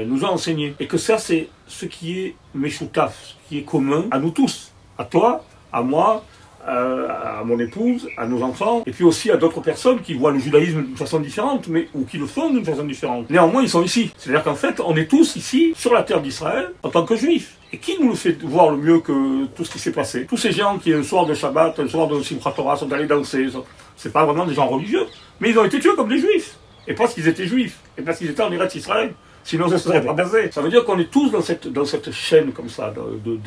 nous a enseigné. Et que ça c'est ce qui est meshoutaf, ce qui est commun à nous tous, à toi, à moi, à mon épouse, à nos enfants, et puis aussi à d'autres personnes qui voient le judaïsme d'une façon différente, ou qui le font d'une façon différente. Néanmoins, ils sont ici. C'est-à-dire qu'en fait, on est tous ici, sur la terre d'Israël, en tant que juifs. Et qui nous le fait voir le mieux que tout ce qui s'est passé? Tous ces gens qui, un soir de Shabbat, un soir de Simchat Torah, sont allés danser, c'est pas vraiment des gens religieux, mais ils ont été tués comme des juifs. Et parce qu'ils étaient juifs, et parce qu'ils étaient en Eretz Israël. Sinon, ça ne serait pas passé. Ça veut dire qu'on est tous dans cette chaîne comme ça, de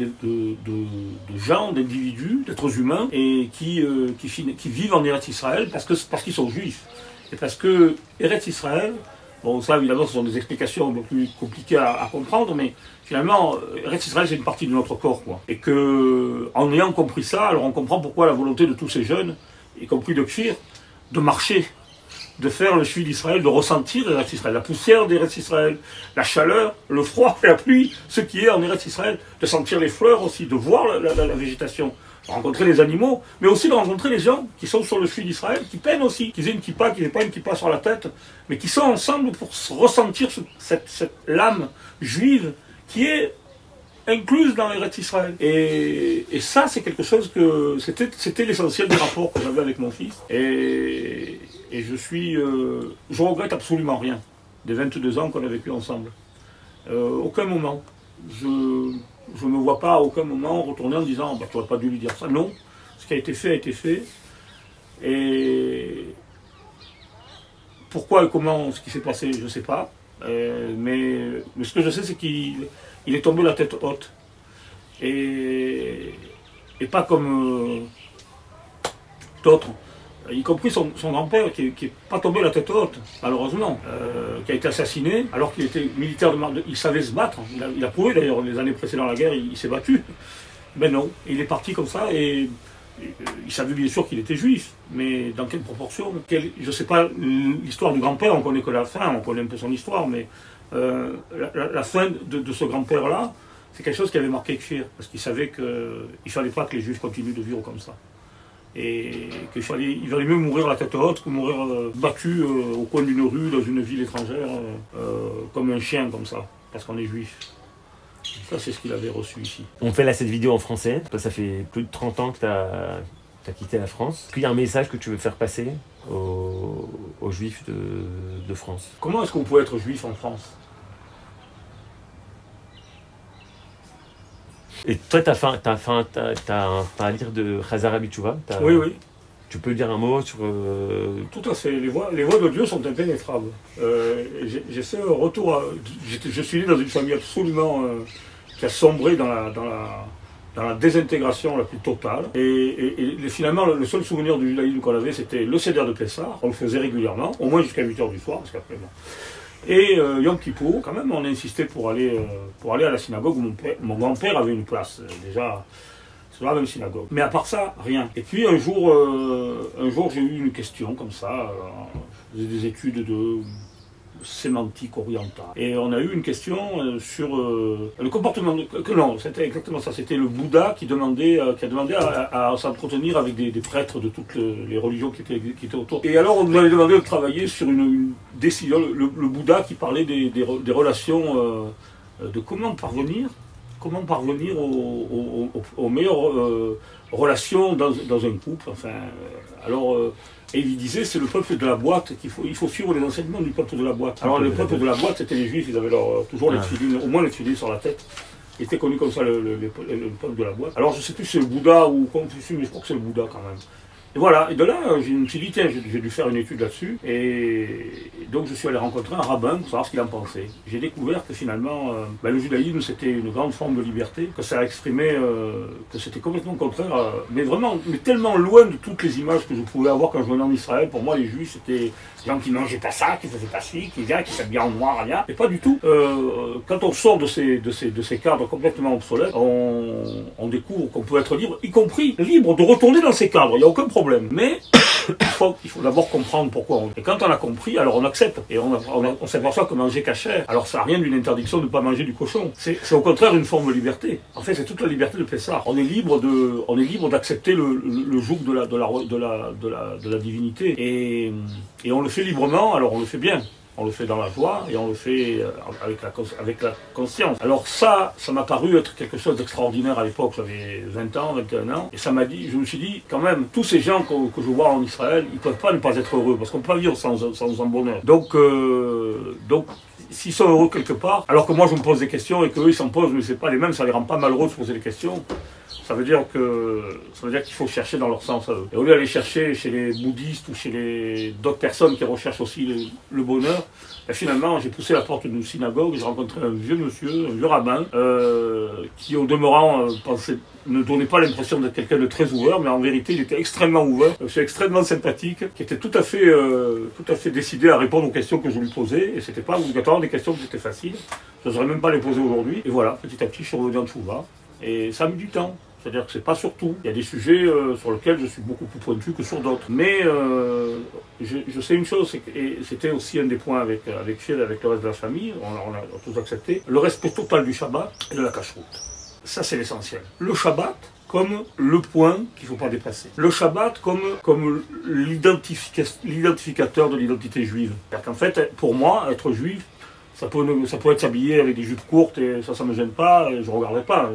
gens, d'individus, d'êtres humains, et qui vivent en Eretz Israël parce qu'ils sont juifs. Et parce que Eretz Israël, bon, ça évidemment, ce sont des explications un peu plus compliquées à comprendre, mais finalement, Eretz Israël, c'est une partie de notre corps, quoi. Et que, en ayant compris ça, alors on comprend pourquoi la volonté de tous ces jeunes, y compris de Kfir, de marcher, de faire le Shvi d'Israël, de ressentir Eretz Israël, la poussière d'Eretz Israël, la chaleur, le froid, la pluie, ce qui est en Eretz Israël, de sentir les fleurs aussi, de voir la végétation, rencontrer les animaux, mais aussi de rencontrer les gens qui sont sur le chuy d'Israël, qui peinent aussi, qu'ils aient une kippa, qu'ils n'aient pas une kippa sur la tête, mais qui sont ensemble pour ressentir cette lame juive qui est incluse dans Eretz Israël. Et ça, c'est quelque chose que... C'était l'essentiel des rapports que j'avais avec mon fils. Et je regrette absolument rien des 22 ans qu'on a vécu ensemble. Aucun moment. Je ne me vois pas à aucun moment retourner en disant bah, « tu n'aurais pas dû lui dire ça ». Non, ce qui a été fait a été fait. Et pourquoi et comment ce qui s'est passé, je ne sais pas. Mais ce que je sais, c'est qu'il est tombé la tête haute. Et pas comme d'autres. Y compris son grand-père, qui n'est pas tombé la tête haute, malheureusement, qui a été assassiné, alors qu'il était militaire il savait se battre. Il a prouvé d'ailleurs, les années précédant la guerre, il s'est battu. Mais non, il est parti comme ça, et il savait bien sûr qu'il était juif, mais dans quelle proportion? Je ne sais pas l'histoire du grand-père, on connaît que la fin, on connaît un peu son histoire, mais la fin de ce grand-père-là, c'est quelque chose qui avait marqué Kfir, parce qu'il savait qu'il ne fallait pas que les juifs continuent de vivre comme ça. Et qu'il valait mieux mourir la tête haute que mourir battu au coin d'une rue, dans une ville étrangère, comme un chien comme ça, parce qu'on est juif. Ça, c'est ce qu'il avait reçu ici. On fait là cette vidéo en français. Toi, ça fait plus de 30 ans que tu as quitté la France. Est-ce qu'il y a un message que tu veux faire passer aux juifs de France? Comment est-ce qu'on peut être juif en France? Et toi, t'as un lire de Chazar Bitchouva. Oui, oui. Tu peux dire un mot sur... Tout à fait. Les voies de Dieu sont impénétrables. J'ai fait un retour... Je suis né dans une famille absolument... qui a sombré dans la désintégration la plus totale. Et finalement, le seul souvenir du judaïsme qu'on avait, c'était le Seder de Pessah. On le faisait régulièrement, au moins jusqu'à 8 h du soir, parce qu'après... Bon. Et Yom Kippour, quand même, on a insisté pour aller à la synagogue où mon grand-père avait une place. Déjà, c'est la même synagogue. Mais à part ça, rien. Et puis un jour j'ai eu une question comme ça. Je faisais des études de sémantique orientale. Et on a eu une question sur le comportement... Non, c'était exactement ça. C'était le Bouddha qui a demandé à s'entretenir avec des prêtres de toutes les religions qui étaient autour. Et alors on nous avait demandé de travailler sur une décision, le Bouddha qui parlait des relations, de comment parvenir aux meilleures relations dans un couple. Enfin, alors... Et il disait, c'est le peuple de la boîte il faut suivre les enseignements du peuple de la boîte. Alors le peuple de la boîte, c'était les juifs, ils avaient toujours les tefilines, au moins les tefilines sur la tête. Ils étaient connus comme ça, le peuple de la boîte. Alors je ne sais plus si c'est le Bouddha ou Confucius, mais je crois que c'est le Bouddha quand même. Et voilà, et de là, je me suis dit, tiens, j'ai dû faire une étude là-dessus. Et donc je suis allé rencontrer un rabbin pour savoir ce qu'il en pensait. J'ai découvert que finalement, le judaïsme, c'était une grande forme de liberté, que ça exprimait, que c'était complètement contraire, mais tellement loin de toutes les images que je pouvais avoir quand je venais en Israël. Pour moi, les juifs, c'était des gens qui mangeaient pas ça, qui faisaient pas ci, qui s'habillaient en noir, rien. Et pas du tout. Quand on sort de ces cadres complètement obsolètes, on découvre qu'on peut être libre, y compris libre de retourner dans ces cadres. Il n'y a aucun problème. Mais il faut d'abord comprendre pourquoi. Et quand on a compris, alors on accepte. Et on s'aperçoit que manger cachère, alors ça n'a rien d'une interdiction de ne pas manger du cochon. C'est au contraire une forme de liberté. En fait, c'est toute la liberté de Pessah. On est libre d'accepter le joug de la divinité. Et on le fait librement, alors on le fait bien. On le fait dans la joie et on le fait avec la conscience. Alors ça m'a paru être quelque chose d'extraordinaire à l'époque. J'avais 20 ans, 21 ans. Et je me suis dit, quand même, tous ces gens que je vois en Israël, ils ne peuvent pas ne pas être heureux, parce qu'on ne peut pas vivre sans un bonheur. Donc s'ils sont heureux quelque part, alors que moi je me pose des questions et qu'eux ils s'en posent, mais c'est pas les mêmes, ça les rend pas malheureux de se poser des questions. Ça veut dire qu'il faut chercher dans leur sens à eux. Et au lieu d'aller chercher chez les bouddhistes ou chez d'autres personnes qui recherchent aussi le bonheur, et finalement j'ai poussé la porte d'une synagogue et j'ai rencontré un vieux monsieur, un vieux rabbin, qui au demeurant ne donnait pas l'impression d'être quelqu'un de très ouvert, mais en vérité il était extrêmement ouvert, extrêmement sympathique, qui était tout à fait décidé à répondre aux questions que je lui posais, et c'était pas obligatoirement des questions qui étaient faciles, je n'oserais même pas les poser aujourd'hui, et voilà, petit à petit je suis revenu en Tchouva, et ça a mis du temps. C'est-à-dire que c'est pas sur tout. Il y a des sujets sur lesquels je suis beaucoup plus pointu que sur d'autres. Mais je sais une chose, et c'était aussi un des points avec Phil, avec le reste de la famille, on a tous accepté, le respect total du Shabbat et de la cacheroute. Ça, c'est l'essentiel. Le Shabbat comme le point qu'il ne faut pas dépasser. Le Shabbat comme l'identificateur de l'identité juive. C'est-à-dire qu'en fait, pour moi, être juif, ça peut être s'habiller avec des jupes courtes, et ça ne me gêne pas, et je ne regarderai pas.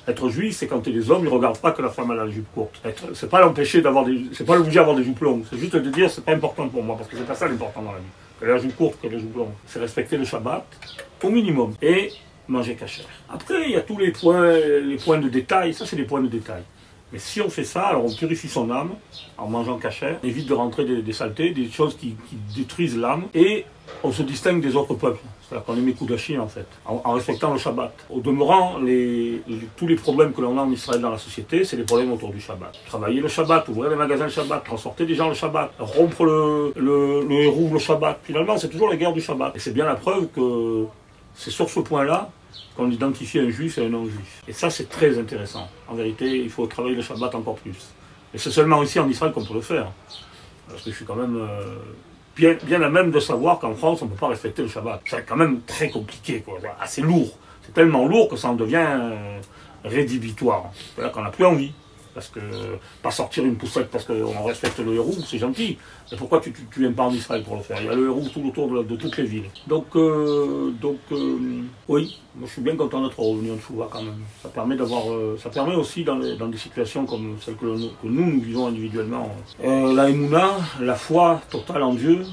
Être juif, c'est quand tu es des hommes, ils ne regardent pas que la femme a la jupe courte. C'est pas l'empêcher d'avoir c'est pas l'obliger d'avoir des jupes longues. C'est juste de dire, c'est pas important pour moi, parce que c'est pas ça l'important dans la vie. Qu'elle ait la jupe courte, qu'elle ait la jupe longue. C'est respecter le Shabbat au minimum. Et manger kasher. Après, il y a tous les points de détail. Ça, c'est les points de détail. Mais si on fait ça, alors on purifie son âme en mangeant kasher, on évite de rentrer des saletés, des choses qui détruisent l'âme, et on se distingue des autres peuples. C'est-à-dire qu'on est Mekudashim en fait, en respectant le Shabbat. Au demeurant, tous les problèmes que l'on a en Israël dans la société, c'est les problèmes autour du Shabbat. Travailler le Shabbat, ouvrir les magasins le Shabbat, transporter des gens le Shabbat, rompre le héros le Shabbat. Finalement, c'est toujours la guerre du Shabbat. Et c'est bien la preuve que c'est sur ce point-là qu'on identifie un juif et un non-juif. Et ça, c'est très intéressant. En vérité, il faut travailler le Shabbat encore plus. Et c'est seulement ici en Israël qu'on peut le faire. Parce que je suis quand même bien à même de savoir qu'en France, on ne peut pas respecter le Shabbat. C'est quand même très compliqué, quoi. Assez lourd. C'est tellement lourd que ça en devient rédhibitoire. C'est-à-dire qu'on n'a plus envie. Parce que pas sortir une poussette parce qu'on respecte le héros, c'est gentil. Mais pourquoi tu viens pas en Israël pour le faire? Il y a le héros tout autour de toutes les villes. Donc oui, moi je suis bien content d'être revenu en Tchouva quand même. Ça permet aussi dans des situations comme celles que nous vivons individuellement. La Emouna, la foi totale en Dieu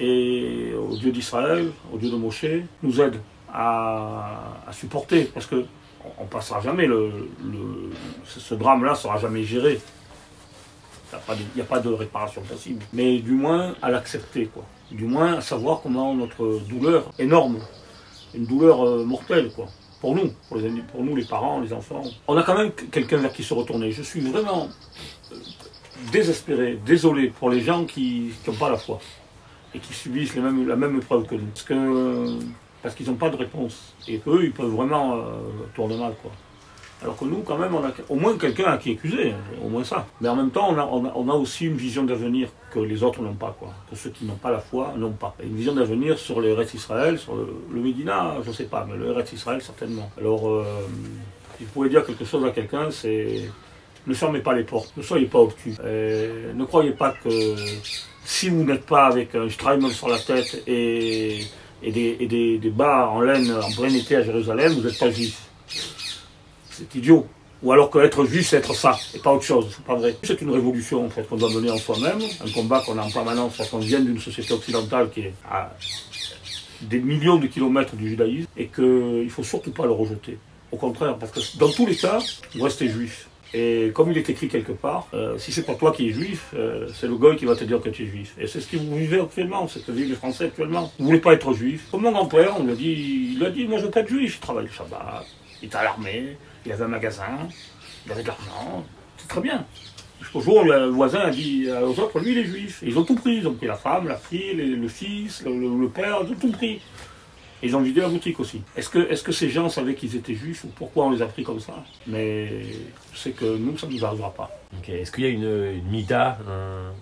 et au Dieu d'Israël, au Dieu de Moshe, nous aide à supporter. Parce que on passera jamais, ce drame-là sera jamais géré. Il n'y a pas de réparation possible. Mais du moins à l'accepter, quoi. Du moins à savoir comment notre douleur énorme, une douleur mortelle, quoi. Pour nous les parents, les enfants. On a quand même quelqu'un vers qui se retourner. Je suis vraiment désespéré, désolé pour les gens qui n'ont pas la foi et qui subissent la même épreuve que nous. Parce qu'ils n'ont pas de réponse. Et eux, ils peuvent vraiment tourner mal, quoi. Alors que nous, quand même, on a au moins quelqu'un à qui accuser, au moins ça. Mais en même temps, on a aussi une vision d'avenir que les autres n'ont pas, quoi. Que ceux qui n'ont pas la foi n'ont pas. Une vision d'avenir sur le Eretz Israël, sur le Médina, je ne sais pas, mais le Eretz Israël, certainement. Alors, si vous pouvez dire quelque chose à quelqu'un, c'est... Ne fermez pas les portes, ne soyez pas obtus. Ne croyez pas que si vous n'êtes pas avec un Streimel sur la tête et des bas en laine en plein été à Jérusalem, vous n'êtes pas juif. C'est idiot. Ou alors qu'être juif, c'est être ça, et pas autre chose. C'est pas vrai. C'est une révolution en fait, qu'on doit mener en soi-même, un combat qu'on a en permanence parce qu'on vient d'une société occidentale qui est à des millions de kilomètres du judaïsme, et qu'il ne faut surtout pas le rejeter. Au contraire, parce que dans tous les cas, vous restez juif. Et comme il est écrit quelque part, si c'est pas toi qui es juif, c'est le goy qui va te dire que tu es juif. Et c'est ce que vous vivez actuellement, c'est ce que vivent les Français actuellement. Vous voulez pas être juif. Comme mon grand-père, il a dit, moi je veux pas être juif, il travaille le Shabbat, il était à l'armée, il avait un magasin, il avait de l'argent, c'est très bien. Jusqu'au jour où le voisin a dit aux autres, lui il est juif. Et ils ont tout pris, ils ont pris la femme, la fille, le fils, le père, ils ont tout pris. Et ils ont vidé la boutique aussi. Est-ce que ces gens savaient qu'ils étaient juifs ou pourquoi on les a pris comme ça? Mais je sais que nous, ça ne nous arrivera pas. Okay. Est-ce qu'il y a une mida,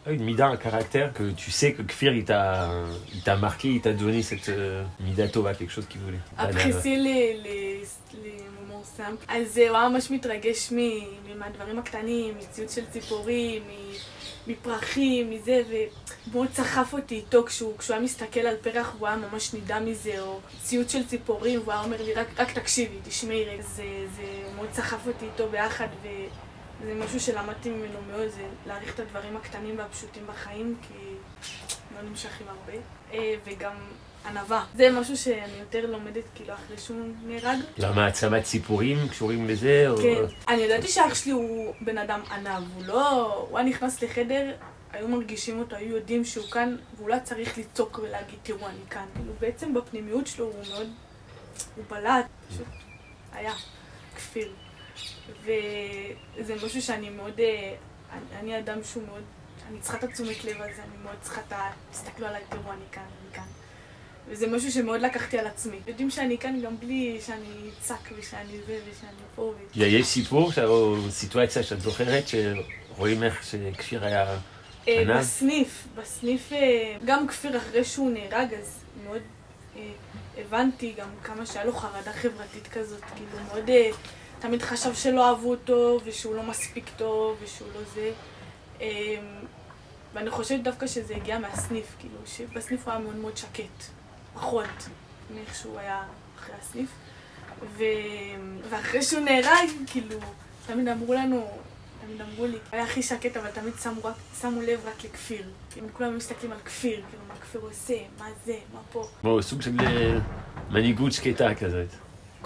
un caractère que tu sais que Kfir il t'a marqué, il t'a donné cette mida tova, quelque chose qu'il voulait? Apprécier les moments simples. אז זה ממש מתרגש מהדברים הקטנים, מציאות של ציפורים, מפרחים, מזה, ומאוד צחף אותי איתו כשהוא היה מסתכל על פרח והוא היה ממש נידה מזה, או ציוד של ציפורים, והוא היה אומר לי, רק תקשיבי, תשמעי רגע. זה מאוד צחף אותי איתו ביחד, וזה משהו שלמדתי ממנו מאוד, זה להעריך את הדברים הקטנים והפשוטים בחיים, כי לא נמשכים הרבה, וגם ענווה. זה משהו שאני יותר לומדת כאילו אחרי שהוא נהרג. למה העצמת ציפורים קשורים לזה? כן. אני ידעתי שאח שלי הוא בן אדם ענב, הוא היה נכנס לחדר, היו מרגישים אותו, היו יודעים שהוא כאן, והוא לא צריך לצעוק ולהגיד, תראו, אני כאן. כאילו בעצם בפנימיות שלו הוא מאוד, הוא בלט, פשוט היה כפיר. וזה משהו שאני מאוד, אני אדם שהוא מאוד, אני צריכה את התשומת לב הזה, אני מאוד צריכה את תסתכלו עליי, תראו, אני כאן, אני כאן. וזה משהו שמאוד לקחתי על עצמי. יודעים שאני כאן גם בלי שאני צק ושאני זה ושאני פה. יש סיפור, סיטואציה שאת זוכרת, שרואים איך שכפיר היה ענב? בסניף, גם כפיר אחרי שהוא נהרג, אז מאוד הבנתי גם כמה שהיה לו חרדה חברתית כזאת, כאילו מאוד תמיד חשב שלא אהבו אותו, ושהוא לא מספיק טוב, ושהוא לא זה. ואני חושבת דווקא שזה הגיע מהסניף, כאילו, שבסניף הוא היה מאוד מאוד שקט, פחות מאיך שהוא היה אחרי הסניף. ואחרי שהוא נהרג, כאילו, תמיד אמרו לי, היה הכי שקט, אבל תמיד שמו לב רק לכפיר. כאילו, כולם מסתכלים על כפיר, כאילו, מה כפיר עושה, מה זה, מה פה. בואו, סוג של מנהיגות שקטה כזאת.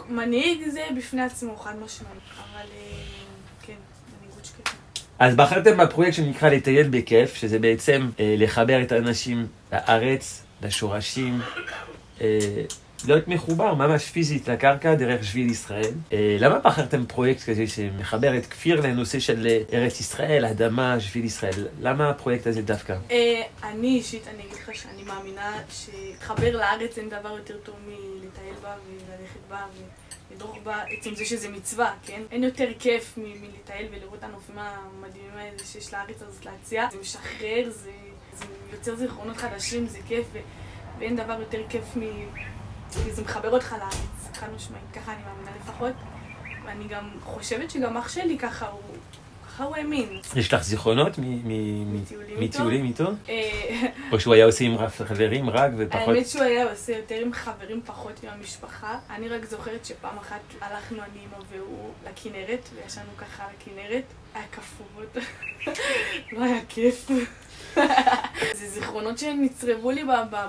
מנהיג זה בפני עצמו, חד משמעית, אבל כן, מנהיגות שקטה. אז בחרתם בפרויקט שנקרא לטייל בכיף, שזה בעצם לחבר את האנשים לארץ, לשורשים, להיות מחובר ממש פיזית לקרקע דרך שביל ישראל. למה בחרתם פרויקט כזה שמחבר את כפיר לנושא של ארץ ישראל, אדמה, שביל ישראל? למה הפרויקט הזה דווקא? אני אישית, אני אגיד לך שאני מאמינה שתחבר לארץ אין דבר יותר טוב מלטייל בה וללכת בה ולדרוך בה, עצם זה שזה מצווה, כן? אין יותר כיף מלטייל ולראות את הנופים המדהימים האלה שיש לארץ הזאת להציע. זה משחרר, זה יוצר זיכרונות חדשים, זה כיף ואין דבר יותר כיף זה מחבר אותך לארץ, חד משמעית, ככה אני מאמינה לפחות. ואני גם חושבת שגם אח שלי ככה הוא האמין. יש לך זיכרונות מטיולים איתו? או שהוא היה עושה עם חברים רק ופחות? האמת שהוא היה עושה יותר עם חברים, פחות עם המשפחה. אני רק זוכרת שפעם אחת הלכנו אני אימו והוא לכנרת, וישנו ככה לכנרת. היה כפות, לא היה כיף. זה זיכרונות שנצרבו לי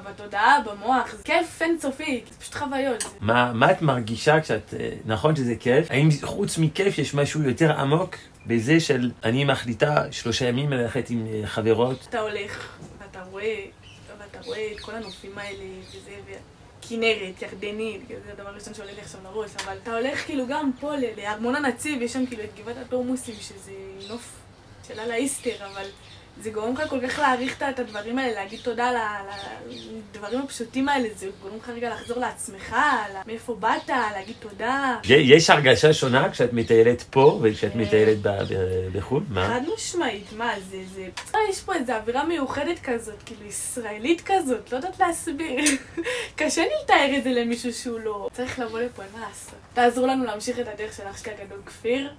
בתודעה, במוח. זה כיף אינסופי, זה פשוט חוויות. מה את מרגישה כשאת, נכון שזה כיף? האם חוץ מכיף יש משהו יותר עמוק בזה של אני מחליטה 3 ימים ללכת עם חברות? אתה הולך ואתה רואה את כל הנופים האלה וזה, כנרת, ירדנית, זה הדבר הראשון שעולה לי עכשיו לראש, אבל אתה הולך כאילו גם פה לארמון הנציב, יש שם כאילו את גבעת התורמוסים, שזה נוף של על האיסטר, אבל זה גורם לך כל כך להעריך את הדברים האלה, להגיד תודה לדברים הפשוטים האלה, זה גורם לך רגע לחזור לעצמך, מאיפה באת, להגיד תודה. יש הרגשה שונה כשאת מטיילת פה וכשאת מטיילת בחו"ל? חד משמעית, מה זה? יש פה איזו אווירה מיוחדת כזאת, כאילו ישראלית כזאת, לא יודעת להסביר. קשה לי לתאר את זה למישהו שהוא לא... צריך לבוא לפה, אין מה לעשות. תעזרו לנו להמשיך את הדרך של אח שלי הגדול כפיר.